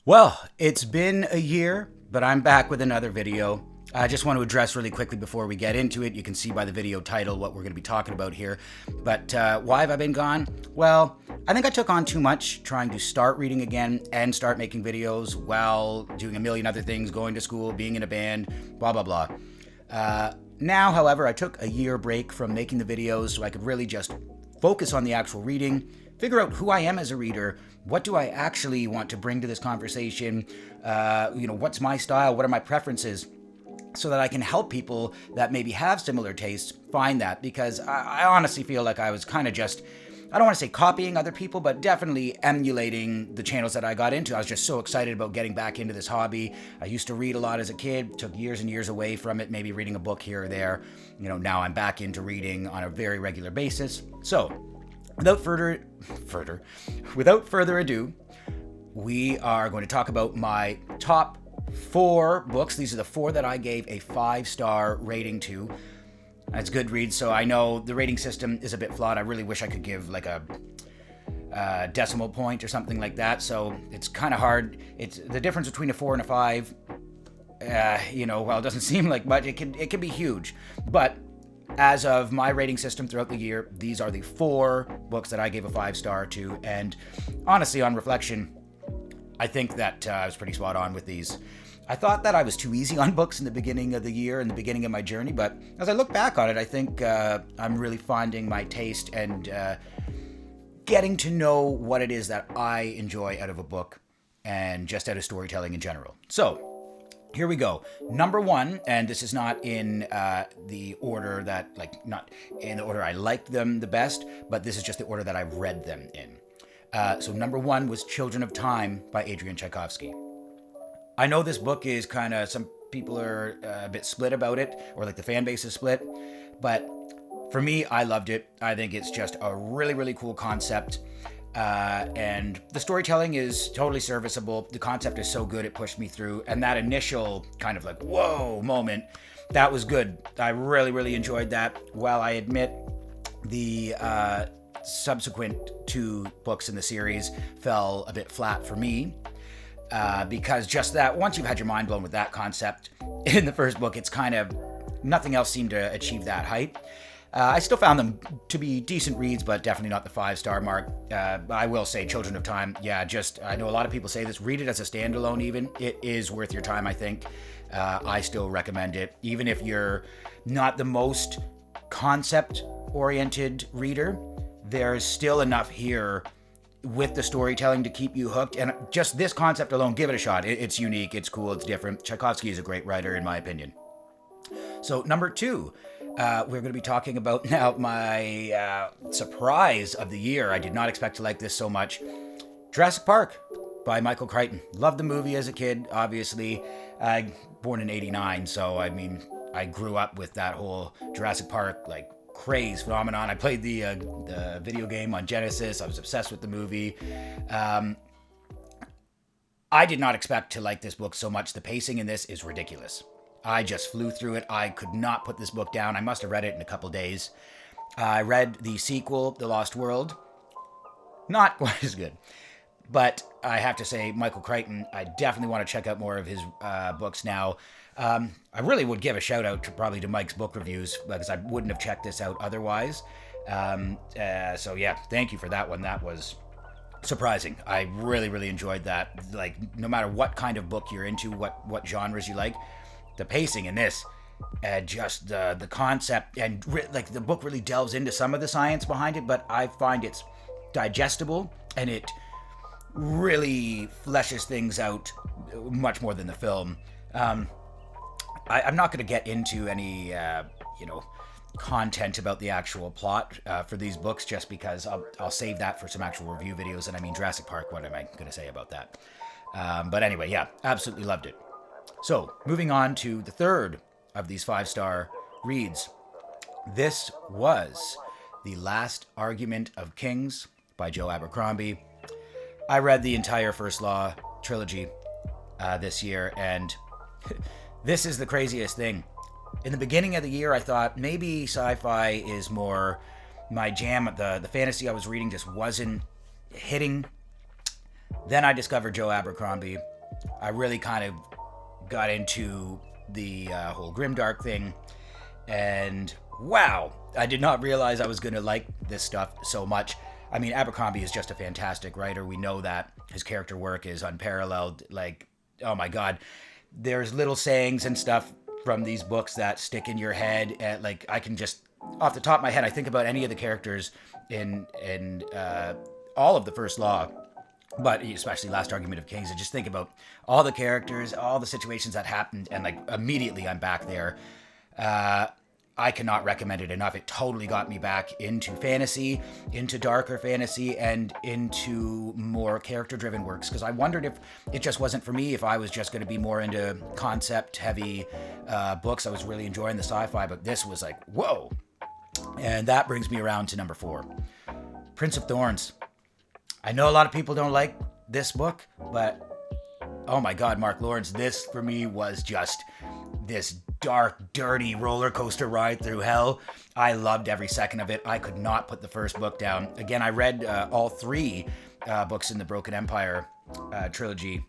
Well, it's been a year, but I'm back with another video. I just want to address really quickly before we get into it. You can see by the video title what we're going to be talking about here. But why have I been gone? Well, I think I took on too much trying to start reading again and start making videos while doing a million other things, going to school, being in a band, blah, blah, blah. Now, however, I took a year break from making the videos so I could really just focus on the actual reading, figure out who I am as a reader, what do I actually want to bring to this conversation, what's my style, what are my preferences, so that I can help people that maybe have similar tastes find that, because I honestly feel like I was kind of just, I don't want to say copying other people, but definitely emulating the channels that I got into. I was just so excited about getting back into this hobby. I used to read a lot as a kid, took years and years away from it, maybe reading a book here or there. Now I'm back into reading on a very regular basis. So, without further ado, we are going to talk about my top 4 books. These are the 4 that I gave a 5-star rating to. That's Goodreads, so I know the rating system is a bit flawed. I really wish I could give like a decimal point or something like that. So it's kind of hard. It's the difference between a 4 and a 5. While it doesn't seem like much, it can be huge. But as of my rating system throughout the year, these are the 4 books that I gave a 5-star to. And honestly, on reflection, I think that I was pretty spot on with these. I thought that I was too easy on books in the beginning of the year and the beginning of my journey, but as I look back on it, I think I'm really finding my taste and getting to know what it is that I enjoy out of a book and just out of storytelling in general. So, here we go. Number 1, and this is not in the order that, not in the order I liked them the best, but this is just the order that I read them in. So number 1 was Children of Time by Adrian Tchaikovsky. I know this book is kind of, some people are a bit split about it, or like the fan base is split, but for me, I loved it. I think it's just a really, really cool concept. And the storytelling is totally serviceable. The concept is so good, it pushed me through. And that initial kind of like, whoa moment, that was good. I really, really enjoyed that. While I admit the subsequent 2 books in the series fell a bit flat for me, because just that, once you've had your mind blown with that concept in the first book, it's kind of, nothing else seemed to achieve that height. I still found them to be decent reads, but definitely not the 5-star mark. I will say Children of Time, I know a lot of people say this, read it as a standalone even. It is worth your time, I think. I still recommend it. Even if you're not the most concept-oriented reader, there's still enough here with the storytelling to keep you hooked. And just this concept alone, give it a shot. It's unique, it's cool, it's different. Tchaikovsky is a great writer, in my opinion. So, number 2. We're going to be talking about now my surprise of the year. I did not expect to like this so much. Jurassic Park by Michael Crichton. Loved the movie as a kid, obviously. Born in 89, so I mean, I grew up with that whole Jurassic Park craze phenomenon. I played the video game on Genesis. I was obsessed with the movie. I did not expect to like this book so much. The pacing in this is ridiculous. I just flew through it. I could not put this book down. I must have read it in a couple days. I read the sequel, The Lost World. Not quite as good. But I have to say, Michael Crichton, I definitely want to check out more of his books now. I really would give a shout out probably to Mike's book reviews, because I wouldn't have checked this out otherwise. So yeah, thank you for that one. That was surprising. I really, really enjoyed that. No matter what kind of book you're into, what genres you like, the pacing in this, just the concept, and the book really delves into some of the science behind it, but I find it's digestible, and it really fleshes things out much more than the film. I'm not going to get into any, content about the actual plot for these books, just because I'll save that for some actual review videos, and I mean Jurassic Park, what am I going to say about that? But anyway, yeah, absolutely loved it. So, moving on to the 3rd of these 5-star reads. This was The Last Argument of Kings by Joe Abercrombie. I read the entire First Law trilogy this year, and this is the craziest thing. In the beginning of the year, I thought maybe sci-fi is more my jam. The fantasy I was reading just wasn't hitting. Then I discovered Joe Abercrombie, I really kind of got into the whole grimdark thing, and wow, I did not realize I was going to like this stuff so much. I mean, Abercrombie is just a fantastic writer. We know that. His character work is unparalleled. Like, oh my God. There's little sayings and stuff from these books that stick in your head. Like, I can just, off the top of my head, I think about any of the characters in all of the First Law, but especially Last Argument of Kings. I just think about all the characters, all the situations that happened, and like immediately I'm back there. I cannot recommend it enough. It totally got me back into fantasy, into darker fantasy, and into more character-driven works. Because I wondered if it just wasn't for me, if I was just going to be more into concept-heavy books. I was really enjoying the sci-fi, but this was like, whoa. And that brings me around to number 4, Prince of Thorns. I know a lot of people don't like this book, but oh my God, Mark Lawrence, this for me was just this dark, dirty roller coaster ride through hell. I loved every second of it. I could not put the first book down. Again, I read all 3 books in the Broken Empire trilogy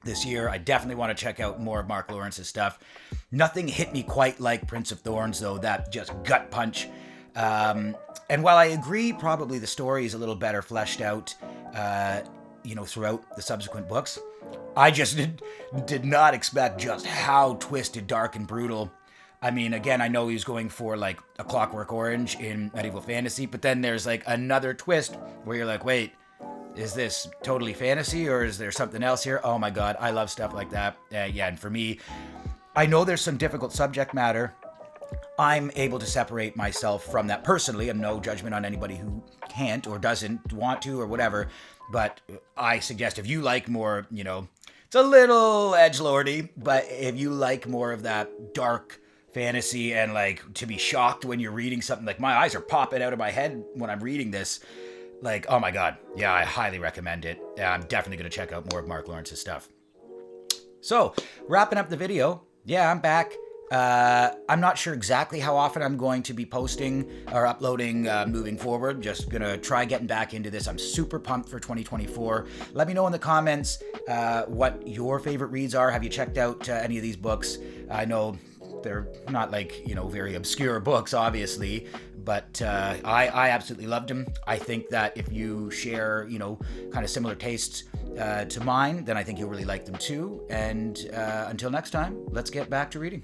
this year. I definitely want to check out more of Mark Lawrence's stuff. Nothing hit me quite like Prince of Thorns, though. That just gut punch. And while I agree probably the story is a little better fleshed out, throughout the subsequent books, I just did not expect just how twisted, dark, and brutal. I mean, again, I know he was going for like a Clockwork Orange in medieval fantasy, but then there's like another twist where you're like, wait, is this totally fantasy or is there something else here? Oh my God, I love stuff like that. And for me, I know there's some difficult subject matter. I'm able to separate myself from that personally, and no judgment on anybody who can't or doesn't want to or whatever. But I suggest if you like more, it's a little edgelordy, but if you like more of that dark fantasy and like to be shocked when you're reading something, like my eyes are popping out of my head when I'm reading this, like, oh my God. Yeah, I highly recommend it. I'm definitely going to check out more of Mark Lawrence's stuff. So, wrapping up the video. Yeah, I'm back. I'm not sure exactly how often I'm going to be posting or uploading moving forward. Just gonna try getting back into this. I'm super pumped for 2024. Let me know in the comments what your favorite reads are. Have you checked out any of these books? I know they're not like, very obscure books, obviously, but I absolutely loved them. I think that if you share, kind of similar tastes to mine, then I think you'll really like them too. And until next time, let's get back to reading.